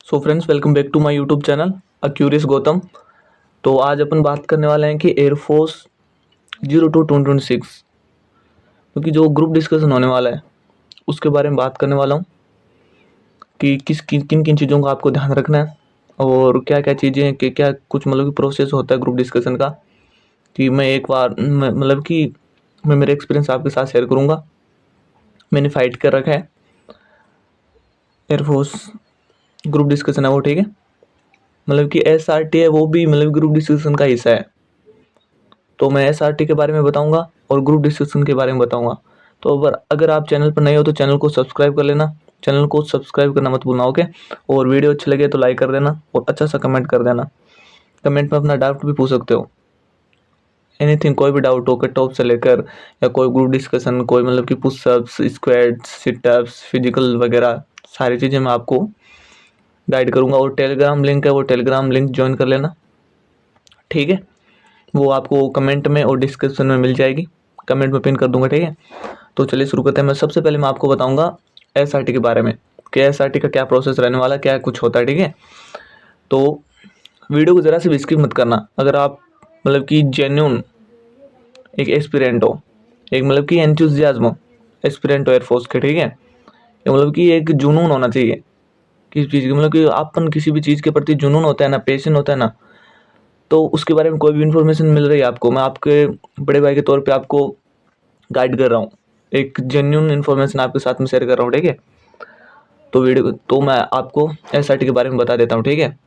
So friends, welcome back to my YouTube channel a curious Gautam. तो आज अपन बात करने वाले हैं कि एयरफोर्स 02-2026 क्योंकि जो ग्रुप डिस्कशन होने वाला है उसके बारे में बात करने वाला हूँ कि किन किन चीज़ों का आपको ध्यान रखना है और क्या क्या चीज़ें कि क्या कुछ मतलब कि प्रोसेस होता है ग्रुप डिस्कशन का। कि मैं एक बार मतलब कि मैं मेरे एक्सपीरियंस आपके साथ शेयर करूँगा। मैंने फाइट कर रखा है, एयरफोर्स ग्रुप डिस्कशन है वो, ठीक है। मतलब कि SRT है वो भी मतलब ग्रुप डिस्कशन का हिस्सा है। तो मैं SRT के बारे में बताऊंगा और ग्रुप डिस्कशन के बारे में बताऊंगा। तो अगर आप चैनल पर नए हो तो चैनल को सब्सक्राइब कर लेना। चैनल को सब्सक्राइब करना मत भूलना, ओके। और वीडियो अच्छी लगे तो लाइक कर देना और अच्छा सा कमेंट कर देना। कमेंट में अपना डाउट भी पूछ सकते हो, एनीथिंग, कोई भी डाउट हो, कट ऑफ से लेकर या कोई ग्रुप डिस्कशन, कोई मतलब कि पुशअप्स, स्क्वाट्स, सिटअप्स, फिजिकल वगैरह सारी चीज़ें मैं आपको गाइड करूँगा। और टेलीग्राम लिंक है, वो टेलीग्राम लिंक ज्वाइन कर लेना, ठीक है। वो आपको कमेंट में और डिस्क्रिप्शन में मिल जाएगी, कमेंट में पिन कर दूंगा, ठीक है। तो चलिए शुरू करते हैं। मैं सबसे पहले मैं आपको बताऊंगा SRT के बारे में कि SRT का क्या प्रोसेस रहने वाला है, क्या कुछ होता है, ठीक है। तो वीडियो को ज़रा से भी स्किप मत करना। अगर आप मतलब कि जेन्यून एक एस्पिरेंट हो, एक मतलब कि एंथुजियाज्म हो, एस्पिरेंट हो एयरफोर्स के, ठीक है। ये मतलब कि एक जुनून होना चाहिए किसी चीज़ की, मतलब कि आपन किसी भी चीज़ के प्रति जुनून होता है ना, पैशन होता है ना, तो उसके बारे में कोई भी इन्फॉर्मेशन मिल रही है आपको, मैं आपके बड़े भाई के तौर पे आपको गाइड कर रहा हूँ, एक जेन्यून इन्फॉर्मेशन आपके साथ में शेयर कर रहा हूँ, ठीक है। तो वीडियो तो मैं आपको SRT के बारे में बता देता हूँ, ठीक है।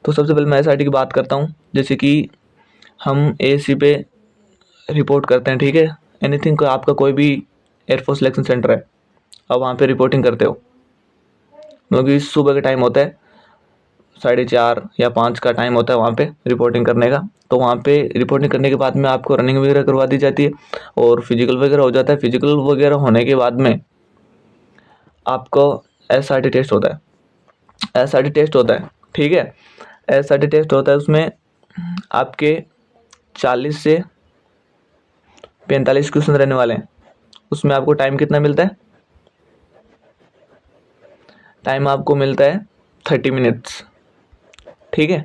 तो सबसे पहले मैं SRT की बात करता हूँ। जैसे कि हम ASC पे रिपोर्ट करते हैं, ठीक है। एनीथिंग, आपका कोई भी एयरफोर्स सिलेक्शन सेंटर है, अब वहाँ पे रिपोर्टिंग करते हो, मतलब कि सुबह का टाइम होता है, 4:30 या 5 का टाइम होता है वहाँ पे रिपोर्टिंग करने का। तो वहाँ पे रिपोर्टिंग करने के बाद में आपको रनिंग वगैरह करवा दी जाती है और फिजिकल वगैरह हो जाता है। फिजिकल वगैरह होने के बाद में आपको SRT टेस्ट होता है। SRT टेस्ट होता है, ठीक है। SRT टेस्ट होता है, उसमें आपके 40 से 45 क्वेश्चन रहने वाले हैं। उसमें आपको टाइम कितना मिलता है? टाइम आपको मिलता है 30 मिनट्स, ठीक है।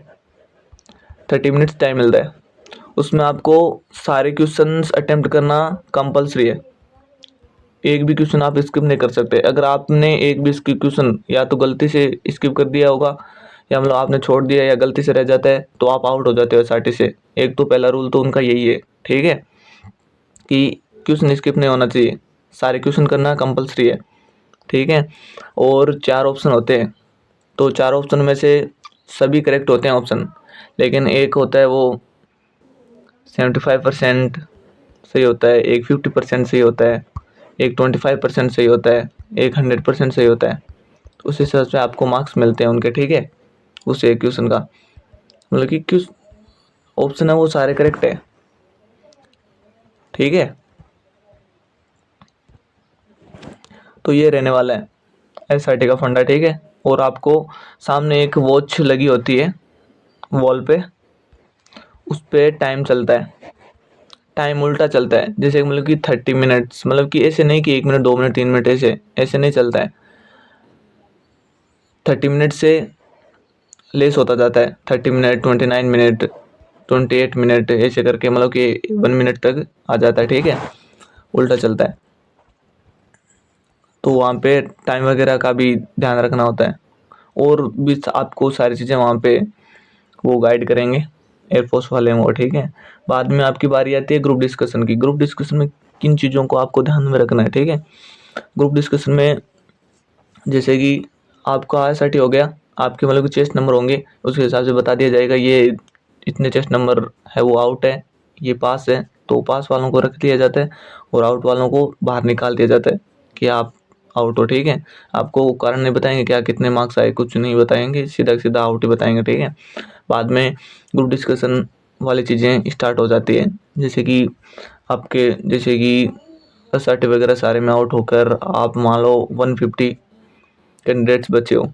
30 मिनट्स टाइम मिलता है। उसमें आपको सारे क्वेश्चंस अटेम्प्ट करना कंपलसरी है। एक भी क्वेश्चन आप स्किप नहीं कर सकते। अगर आपने एक भी क्वेश्चन या तो गलती से स्किप कर दिया होगा या मतलब आपने छोड़ दिया या गलती से रह जाता है तो आप आउट हो जाते हो SRT से। एक तो पहला रूल तो उनका यही है, ठीक है, कि क्वेश्चन स्किप नहीं होना चाहिए, सारे क्वेश्चन करना कंपलसरी है, ठीक है। और 4 ऑप्शन होते हैं, तो 4 ऑप्शन में से सभी करेक्ट होते हैं ऑप्शन, लेकिन एक होता है वो 75% सही होता है, एक 50% सही होता है, एक 25% सही होता है, एक 100% सही होता है। तो उस हिसाब से आपको मार्क्स मिलते हैं उनके, ठीक है, उस एक क्वेश्चन का। मतलब कि किस ऑप्शन है वो सारे करेक्ट है, ठीक है। तो ये रहने वाला है SRT का फंडा, ठीक है। और आपको सामने एक वॉच लगी होती है वॉल पे, उस पर टाइम चलता है। टाइम उल्टा चलता है, जैसे मतलब कि 30 मिनट्स, मतलब कि ऐसे नहीं कि 1 मिनट, 2 मिनट, 3 मिनट, ऐसे ऐसे नहीं चलता है। 30 मिनट से लेस होता जाता है, 30 मिनट, 29 मिनट, 28 मिनट, ऐसे करके मतलब कि 1 मिनट तक आ जाता है, ठीक है। उल्टा चलता है, तो वहाँ पे टाइम वगैरह का भी ध्यान रखना होता है। और भी आपको सारी चीज़ें वहाँ पे वो गाइड करेंगे एयरफोर्स वाले वो, ठीक है। बाद में आपकी बारी आती है ग्रुप डिस्कशन की। ग्रुप डिस्कशन में किन चीज़ों को आपको ध्यान में रखना है, ठीक है। ग्रुप डिस्कशन में जैसे कि आपका SRT हो गया, आपके मतलब कि चेस्ट नंबर होंगे, उसके हिसाब से बता दिया जाएगा ये इतने चेस्ट नंबर है, वो आउट है, ये पास है। तो पास वालों को रख दिया जाता है और आउट वालों को बाहर निकाल दिया जाता है कि आप आउट हो, ठीक है। आपको कारण नहीं बताएंगे क्या कितने मार्क्स आए, कुछ नहीं बताएंगे, सीधा सीधा आउट ही बताएंगे, ठीक है। बाद में ग्रुप डिस्कशन वाली चीज़ें स्टार्ट हो जाती है, जैसे कि आपके जैसे कि SRT वगैरह सारे में आउट होकर आप मान लो 150 कैंडिडेट्स बचे हो,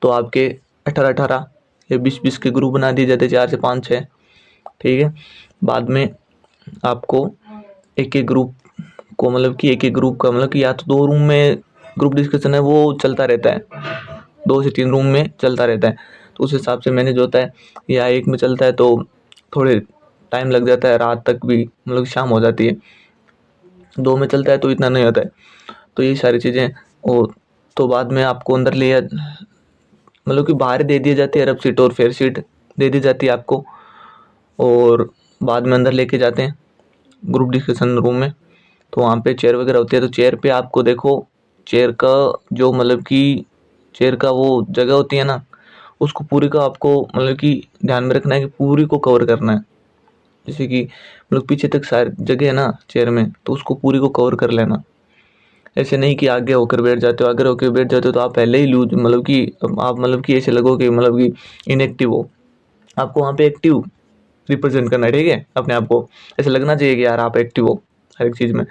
तो आपके 18-18 या 20-20 के ग्रुप बना दिए जाते, 4 से 5-6, ठीक है। बाद में आपको एक एक ग्रुप को मतलब कि एक एक ग्रुप का मतलब कि या तो 2 रूम में ग्रुप डिस्कशन है वो चलता रहता है, 2 से 3 रूम में चलता रहता है, तो उस हिसाब से मैनेज होता है। या एक में चलता है तो थोड़े टाइम लग जाता है, रात तक भी मतलब शाम हो जाती है। 2 में चलता है तो इतना नहीं होता है। तो ये सारी चीज़ें और तो बाद में आपको अंदर लिया मतलब कि बाहर दे दी जाती है, रफ सीट और फेयर सीट दे दी जाती है आपको, और बाद में अंदर लेके जाते हैं ग्रुप डिस्कशन रूम में। तो वहाँ पे चेयर वगैरह होती है, तो चेयर पे आपको देखो चेयर का जो मतलब कि चेयर का वो जगह होती है ना, उसको पूरी का आपको मतलब कि ध्यान में रखना है कि पूरी को कवर करना है। जैसे कि मतलब पीछे तक सारी जगह है ना चेयर में, तो उसको पूरी को कवर कर लेना। ऐसे नहीं कि आगे होकर बैठ जाते हो, आगे होकर बैठ जाते हो तो आप पहले ही लूज मतलब कि आप मतलब कि ऐसे लगो कि मतलब कि इनएक्टिव हो। आपको वहाँ पे एक्टिव रिप्रेजेंट करना है, ठीक है, अपने आप को ऐसे लगना चाहिए कि यार आप एक्टिव हो हर एक चीज़ में।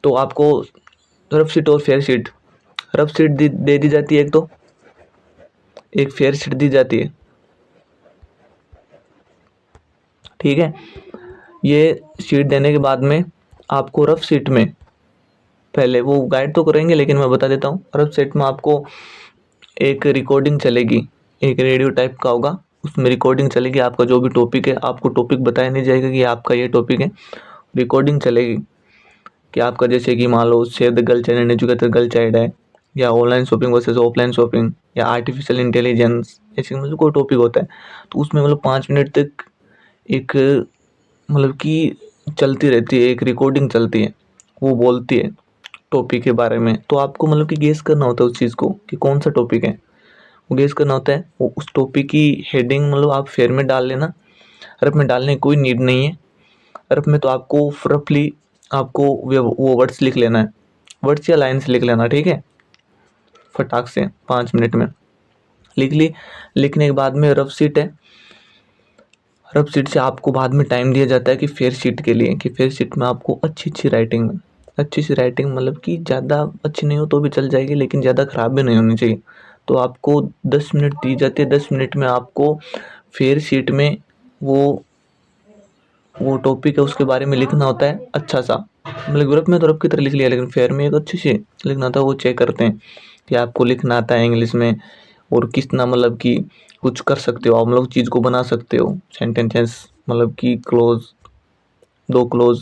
तो आपको रफ सीट और फेयर सीट, रफ सीट दे दी जाती है एक, तो एक फेयर सीट दी जाती है, ठीक है। ये सीट देने के बाद में आपको रफ सीट में पहले वो गाइड तो करेंगे, लेकिन मैं बता देता हूँ। रफ सीट में आपको एक रिकॉर्डिंग चलेगी, एक रेडियो टाइप का होगा, उसमें रिकॉर्डिंग चलेगी। आपका जो भी टॉपिक है आपको टॉपिक बताया नहीं जाएगा कि आपका ये टॉपिक है, रिकॉर्डिंग चलेगी कि आपका जैसे कि मान लो share the girl child and educate the girl child है, या online shopping versus offline shopping, या आर्टिफिशियल इंटेलिजेंस, ऐसे मतलब कोई टॉपिक होता है। तो उसमें मतलब 5 मिनट तक एक मतलब कि चलती रहती है, एक रिकॉर्डिंग चलती है, वो बोलती है टॉपिक के बारे में। तो आपको मतलब कि गेस करना होता है उस चीज़ को कि कौन सा टॉपिक है, वो गेस करना होता है। वो उस टॉपिक की हेडिंग मतलब आप फेयर में डाल लेना, रफ में डालने की कोई नीड नहीं है। रफ में तो आपको रफली आपको वो वर्ड्स लिख लेना है, वर्ड्स या लाइन्स लिख लेना, ठीक है, फटाक से 5 मिनट में लिख ली। लिखने के बाद में रफ सीट है, रफ सीट से आपको बाद में टाइम दिया जाता है कि फेयर सीट के लिए, कि फेयर सीट में आपको अच्छी राइटिंग, अच्छी सी राइटिंग मतलब कि ज़्यादा अच्छी नहीं हो तो भी चल जाएगी, लेकिन ज़्यादा ख़राब भी नहीं होनी चाहिए। तो आपको 10 मिनट दी जाती है, 10 मिनट में आपको फेयर सीट में वो टॉपिक है उसके बारे में लिखना होता है अच्छा सा। मतलब ग्रुप में तो रफ की तरह लिख लिया, लेकिन फेयर में एक अच्छे से लिखना होता है। वो चेक करते हैं कि आपको लिखना आता है इंग्लिश में, और कितना मतलब कि कुछ कर सकते हो आप, मतलब चीज़ को बना सकते हो, सेंटेंसेस मतलब कि क्लोज, 2 क्लोज,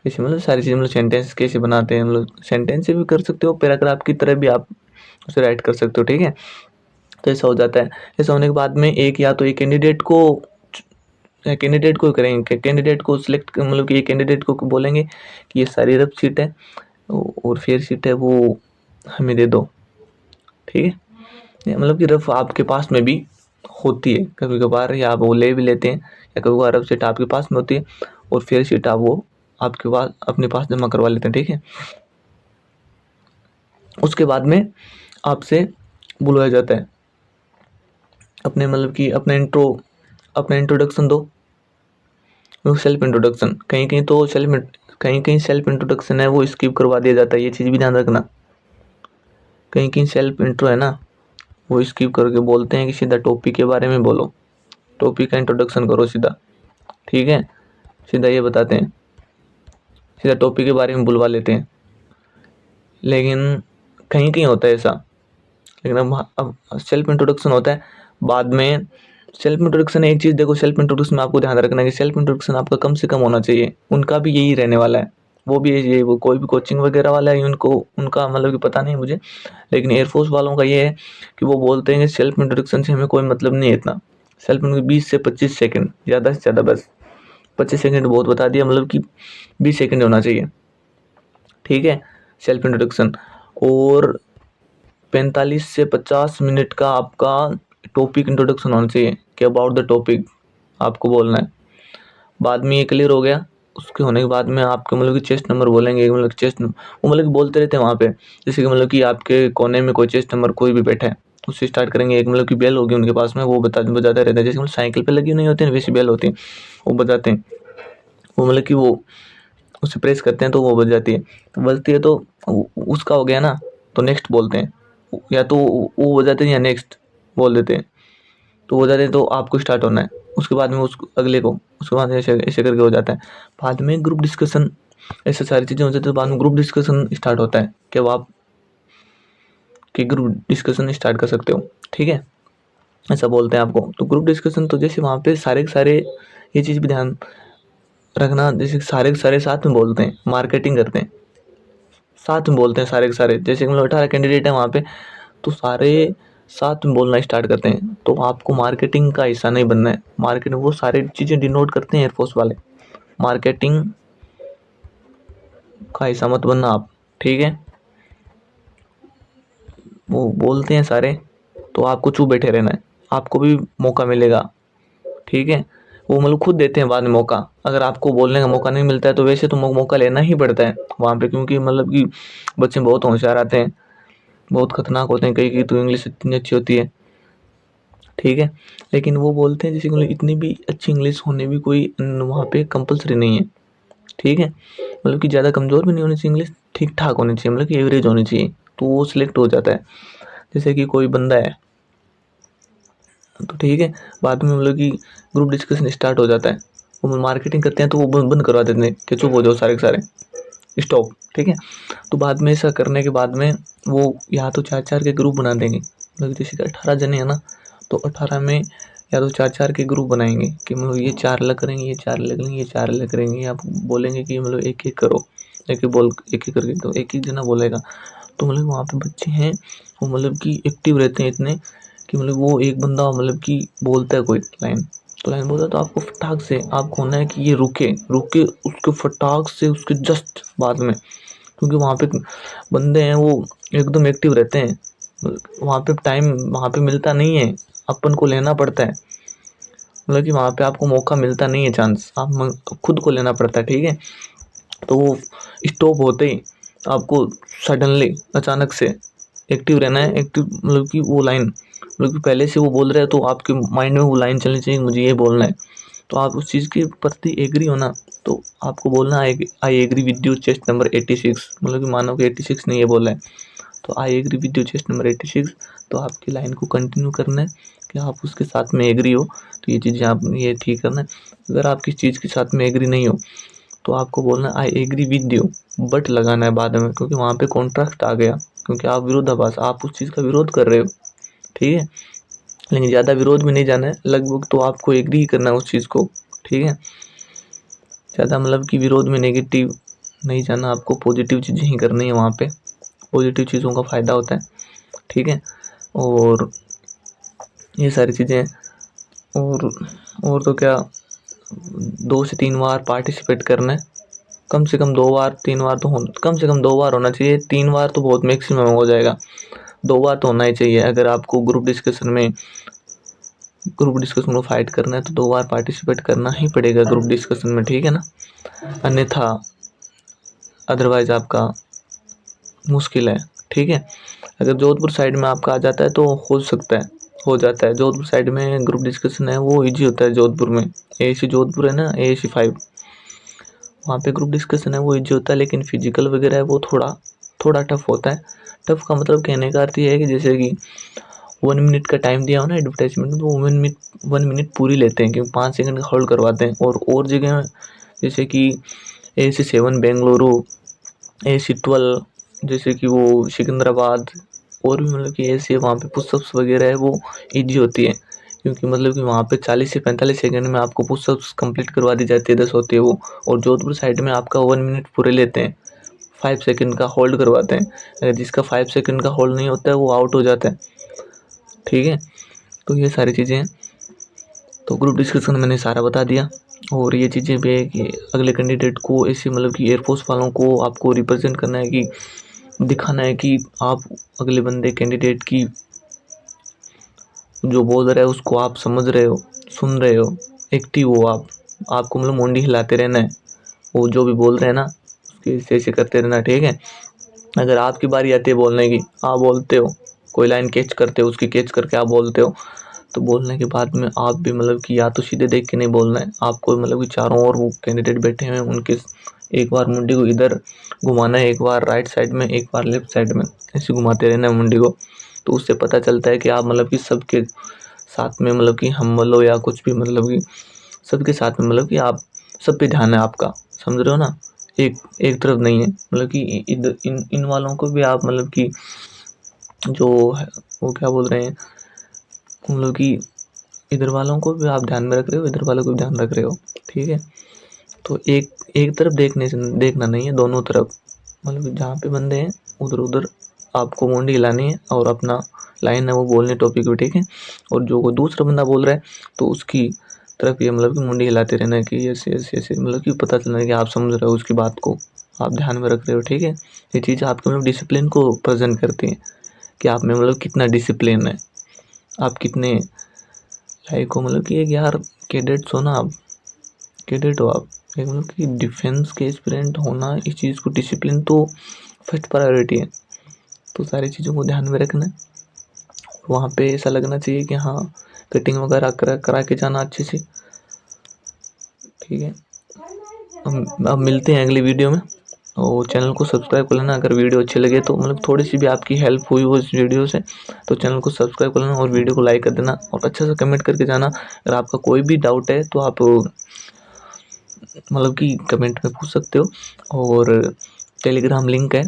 ऐसे मतलब सारी चीज़, मतलब सेंटेंस कैसे बनाते हैं, मतलब सेंटेंस से भी कर सकते हो, पैराग्राफ की तरह भी आप उसे राइट कर सकते हो, ठीक है। तो ऐसा हो जाता है। ऐसा होने के बाद में एक या तो एक कैंडिडेट को करेंगे, कैंडिडेट को सिलेक्ट मतलब कि एक कैंडिडेट को बोलेंगे कि ये सारी रफ सीट है और फेयर सीट है वो हमें दे दो, ठीक है। मतलब कि रफ आपके पास में भी होती है कभी कभार, या आप वो ले भी लेते हैं, या कभी कभार रफ सीट आपके पास में होती है और फेयर सीट आप वो आपके पास अपने पास जमा करवा लेते हैं, ठीक है। उसके बाद में आपसे बुलवाया जाता है अपने मतलब कि अपना इंट्रोडक्शन दो, सेल्फ इंट्रोडक्शन। कहीं कहीं सेल्फ इंट्रोडक्शन है वो स्किप करवा दिया जाता है, ये चीज़ भी ध्यान रखना। कहीं कहीं सेल्फ इंट्रो है ना वो स्किप करके बोलते हैं कि सीधा टॉपिक के बारे में बोलो, टॉपिक का इंट्रोडक्शन करो सीधा, ठीक है, सीधा ये बताते हैं, सीधा टॉपिक के बारे में बुलवा लेते हैं। लेकिन कहीं कहीं होता है ऐसा, लेकिन अब सेल्फ इंट्रोडक्शन होता है बाद में। सेल्फ इंट्रोडक्शन एक चीज़ देखो, सेल्फ इंट्रोडक्शन में आपको ध्यान रखना है कि सेल्फ इंट्रोडक्शन आपका कम से कम होना चाहिए। उनका भी यही रहने वाला है, वो भी ये वो कोई भी कोचिंग वगैरह वाला है उनको उनका मतलब कि पता नहीं है मुझे, लेकिन एयरफोर्स वालों का ये है कि वो बोलते हैं कि सेल्फ इंट्रोडक्शन से हमें कोई मतलब नहीं है इतना। सेल्फ 20 से 25 सेकेंड ज़्यादा से ज़्यादा, बस 25 सेकेंड बहुत बता दिया, मतलब कि 20 सेकेंड होना चाहिए, ठीक है, सेल्फ इंट्रोडक्शन। और 45 से 50 मिनट का आपका टॉपिक इंट्रोडक्शन होना चाहिए कि अबाउट द टॉपिक आपको बोलना है। बाद में ये क्लियर हो गया, उसके होने के बाद में आपके मतलब कि चेस्ट नंबर बोलेंगे, मतलब चेस्ट वो मतलब कि बोलते रहते हैं वहाँ पे, जैसे कि मतलब कि आपके कोने में कोई चेस्ट नंबर कोई भी बैठा है उससे स्टार्ट करेंगे। एक मतलब कि बेल होगी उनके पास में, वो बजाते रहते हैं, जैसे मतलब साइकिल पे लगी नहीं होती है वैसी बेल होती है, वो बजाते हैं। वो मतलब कि वो उसे प्रेस करते हैं तो वो बज जाती है, तो बजती है तो उसका हो गया ना, तो नेक्स्ट बोलते हैं, या तो वो बजाते हैं या नेक्स्ट बोल देते हैं, तो हो जाते हैं तो आपको स्टार्ट होना है। उसके बाद में उसको अगले को, उसके बाद ऐसे ऐसे करके हो जाता है। बाद में ग्रुप डिस्कशन, ऐसे सारी चीज़ें हो जाती है, तो बाद में ग्रुप डिस्कशन स्टार्ट होता है कि कि ग्रुप डिस्कशन स्टार्ट कर सकते हो, ठीक है, ऐसा बोलते हैं आपको। तो ग्रुप डिस्कशन तो जैसे वहाँ पे सारे के सारे ये चीज़ भी ध्यान रखना, जैसे सारे के सारे साथ में बोलते हैं, मार्केटिंग करते हैं, साथ में बोलते हैं सारे के सारे। जैसे मतलब 18 कैंडिडेट हैं वहाँ पे, तो सारे साथ में बोलना स्टार्ट करते हैं। तो आपको मार्केटिंग का हिस्सा नहीं बनना है। मार्केटिंग वो सारी चीज़ें डिनोट करते हैं एयरफोर्स वाले, मार्केटिंग का हिस्सा मत बनना आप, ठीक है। वो बोलते हैं सारे, तो आपको चुप बैठे रहना है, आपको भी मौका मिलेगा, ठीक है। वो मतलब खुद देते हैं बाद में मौका, अगर आपको बोलने का मौका नहीं मिलता है तो वैसे तो मौका लेना ही पड़ता है वहाँ पे, क्योंकि मतलब कि बच्चे बहुत होशियार आते हैं, बहुत खतरनाक होते हैं, कई की तो इंग्लिश इतनी अच्छी होती है, ठीक है। लेकिन वो बोलते हैं जैसे कि इतनी भी अच्छी इंग्लिश होने भी कोई वहाँ पे कंपलसरी नहीं है, ठीक है। मतलब कि ज़्यादा कमज़ोर भी नहीं होनी चाहिए इंग्लिश, ठीक ठाक होनी चाहिए, मतलब कि एवरेज होनी चाहिए, तो वो सिलेक्ट हो जाता है। जैसे कि कोई बंदा है तो ठीक है, बाद में मतलब कि ग्रुप डिस्कशन स्टार्ट हो जाता है, वो मार्केटिंग करते हैं तो वो बंद करवा देते हैं कि चुप हो जाओ सारे के सारे, स्टॉप, ठीक है। तो बाद में ऐसा करने के बाद में वो या तो 4-4 के ग्रुप बना देंगे, मतलब जैसे कि 18 जने हैं ना, तो 18 में या तो 4-4 के ग्रुप बनाएंगे कि मतलब ये 4 अलग करेंगे, ये 4 अलग करेंगे, ये 4 अलग करेंगे। आप बोलेंगे कि मतलब एक-एक करो, एक-एक करके, तो एक-एक जना बोलेगा। तो मतलब वहाँ पे बच्चे हैं वो मतलब कि एक्टिव रहते हैं इतने कि मतलब वो एक बंदा मतलब कि बोलता है कोई लाइन, तो लाइन बोलता है तो आपको फटाक से आपको होना है कि ये रुके रुके, उसके फटाक से उसके जस्ट बाद में, क्योंकि वहाँ पे बंदे हैं वो एकदम एक्टिव रहते हैं, वहाँ पे टाइम वहाँ पे मिलता नहीं है, अपन को लेना पड़ता है, मतलब कि वहाँ पे आपको मौका मिलता नहीं है, चांस आप खुद को लेना पड़ता है, ठीक है। तो वो स्टॉप होते ही आपको सडनली अचानक से एक्टिव रहना है, एक्टिव मतलब कि वो लाइन, मतलब कि पहले से वो बोल रहे हैं तो आपके माइंड में वो लाइन चलनी चाहिए, मुझे ये बोलना है। तो आप उस चीज़ के प्रति एग्री हो ना, तो आपको बोलना I agree with you chest number 86, मतलब कि मानो कि 86 ने ये बोला है, तो I agree with you chest number 86, तो आपकी लाइन को कंटिन्यू करना है कि आप उसके साथ में एग्री हो, तो ये चीज़ें आप ये ठीक करना है। अगर आप किसी चीज़ के साथ में एग्री नहीं हो तो आपको बोलना I agree with you, but लगाना है बाद में, क्योंकि वहाँ पे कॉन्ट्रास्ट आ गया, क्योंकि आप विरोधाभास, आप उस चीज़ का विरोध कर रहे हो, ठीक है। लेकिन ज़्यादा विरोध में नहीं जाना है, लगभग तो आपको एग्री ही करना है उस चीज़ को, ठीक है। ज़्यादा मतलब कि विरोध में नेगेटिव नहीं जाना, आपको पॉजिटिव चीज़ें ही करनी है वहाँ पे, पॉजिटिव चीज़ों का फ़ायदा होता है, ठीक है। और ये सारी चीज़ें, और तो क्या, 2 से 3 बार पार्टिसिपेट करना है, कम से कम 2 बार 3 बार तो कम से कम 2 बार होना चाहिए, 3 बार तो बहुत मैक्सिमम हो जाएगा, 2 बार तो होना ही चाहिए। अगर आपको ग्रुप डिस्कशन को फाइट करना है तो 2 बार पार्टिसिपेट करना ही पड़ेगा ग्रुप डिस्कशन में, ठीक है ना, अन्यथा अदरवाइज आपका मुश्किल है, ठीक है। अगर जोधपुर साइड में आपका आ जाता है तो हो सकता है, हो जाता है, जोधपुर साइड में ग्रुप डिस्कशन है वो इजी होता है, जोधपुर में AAC जोधपुर है ना, AAC 5, वहाँ पे ग्रुप डिस्कशन है वो इजी होता है, लेकिन फिजिकल वगैरह है वो थोड़ा टफ होता है। टफ का मतलब कहने का अर्थ ये है कि जैसे कि 1 मिनट का टाइम दिया हो ना एडवर्टाइजमेंट में, तो 1 मिनट पूरी लेते हैं, क्योंकि 5 सेकंड का होल्ड करवाते हैं। और जगह जैसे कि AAC 7 बेंगलुरु, AAC 12 जैसे कि वो सिकंदराबाद, और भी मतलब कि ऐसे वहाँ पे पुशअप्स वगैरह है वो ईजी होती है, क्योंकि मतलब कि वहाँ पे 40 से 45 सेकंड में आपको पुशअप्स कंप्लीट करवा दी जाती है, 10 होती है वो। और जोधपुर साइड में आपका 1 मिनट पूरे लेते हैं, 5 सेकंड का होल्ड करवाते हैं, अगर जिसका 5 सेकंड का होल्ड नहीं होता है वो आउट हो जाता है, ठीक है। तो ये सारी चीज़ें हैं, तो ग्रुप डिस्कशन मैंने सारा बता दिया। और ये चीज़ें भी है कि अगले कैंडिडेट को ऐसे मतलब कि एयरफोर्स वालों को आपको रिप्रेजेंट करना है, कि दिखाना है कि आप अगले बंदे कैंडिडेट की जो बोल रहा है उसको आप समझ रहे हो, सुन रहे हो, एक्टिव हो आप, आपको मतलब मुंडी हिलाते रहना है, वो जो भी बोल रहे हैं ना उसके ऐसे ऐसे करते रहना, ठीक है। अगर आपकी बारी आती है बोलने की, आप बोलते हो, कोई लाइन कैच करते हो, उसकी कैच करके आप बोलते हो, तो बोलने के बाद में आप भी मतलब कि या तो सीधे देख के नहीं बोलना है आपको, मतलब कि चारों ओर वो कैंडिडेट बैठे हुए हैं उनके एक बार मुंडी को इधर घुमाना है, एक बार राइट साइड में, एक बार लेफ्ट साइड में, ऐसे घुमाते रहना है मुंडी को। तो उससे पता चलता है कि आप मतलब कि सबके साथ में मतलब कि हम बोलो या कुछ भी, मतलब कि सबके साथ में मतलब कि आप सब पे ध्यान है आपका, समझ रहे हो ना, एक एक तरफ नहीं है, मतलब कि इधर इन वालों को भी आप मतलब कि जो है वो क्या बोल रहे हैं, मतलब कि इधर वालों को भी आप ध्यान में रख रहे हो, इधर वालों को भी ध्यान रख रहे हो, ठीक है। तो एक एक तरफ देखना नहीं है, दोनों तरफ, मतलब जहाँ पे बंदे हैं उधर उधर आपको मुंडी हिलानी है और अपना लाइन है वो बोलने टॉपिक पे, ठीक है। और जो वो दूसरा बंदा बोल रहा है तो उसकी तरफ ये मतलब कि मुंडी हिलाते रहना है कि ऐसे ऐसे ऐसे, मतलब कि पता चलना है कि आप समझ रहे हो उसकी बात को, आप ध्यान में रख रहे हो, ठीक है। ये चीज़ आपके मतलब डिसिप्लिन को प्रेजेंट करती है कि आप में मतलब कितना डिसिप्लिन है, आप कितने लाइक हो, मतलब कि एक यार कैडेट्स हो ना आप, कैडेट हो आप, एक मतलब कि डिफेंस के एस्पिरेंट होना, इस चीज़ को डिसिप्लिन तो फर्स्ट प्रायोरिटी है। तो सारी चीज़ों को ध्यान में रखना है। वहाँ पे ऐसा लगना चाहिए कि हाँ कटिंग वगैरह करा के जाना अच्छे से, ठीक है। अब मिलते हैं अगली वीडियो में, और चैनल को सब्सक्राइब कर लेना अगर वीडियो अच्छी लगे तो, मतलब थोड़ी सी भी आपकी हेल्प हुई हो इस वीडियो से तो चैनल को सब्सक्राइब कर लेना और वीडियो को लाइक कर देना और अच्छा सा कमेंट करके जाना। अगर आपका कोई भी डाउट है तो आप मतलब कि कमेंट में पूछ सकते हो, और टेलीग्राम लिंक है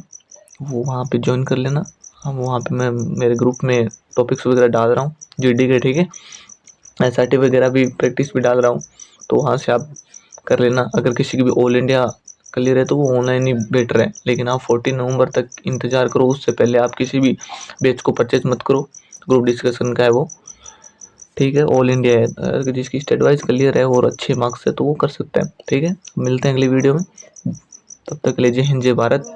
वो वहाँ पे ज्वाइन कर लेना। हम वहाँ पे मैं मेरे ग्रुप में टॉपिक्स वगैरह डाल रहा हूँ जीडी के, ठीक है। एसआरटी वगैरह भी प्रैक्टिस भी डाल रहा हूँ, तो वहाँ से आप कर लेना। अगर किसी की भी ऑल इंडिया क्लियर है तो वो ऑनलाइन ही बेटर है, लेकिन आप 14 नवंबर तक इंतज़ार करो, उससे पहले आप किसी भी बैच को परचेज मत करो। ग्रुप डिस्कशन का है वो, ठीक है। ऑल इंडिया है, अगर जिसकी स्टेट वाइज क्लियर है और अच्छे मार्क्स है तो वो कर सकता है, ठीक है। मिलते हैं अगली वीडियो में, तब तक के लिए जय हिंद जय भारत।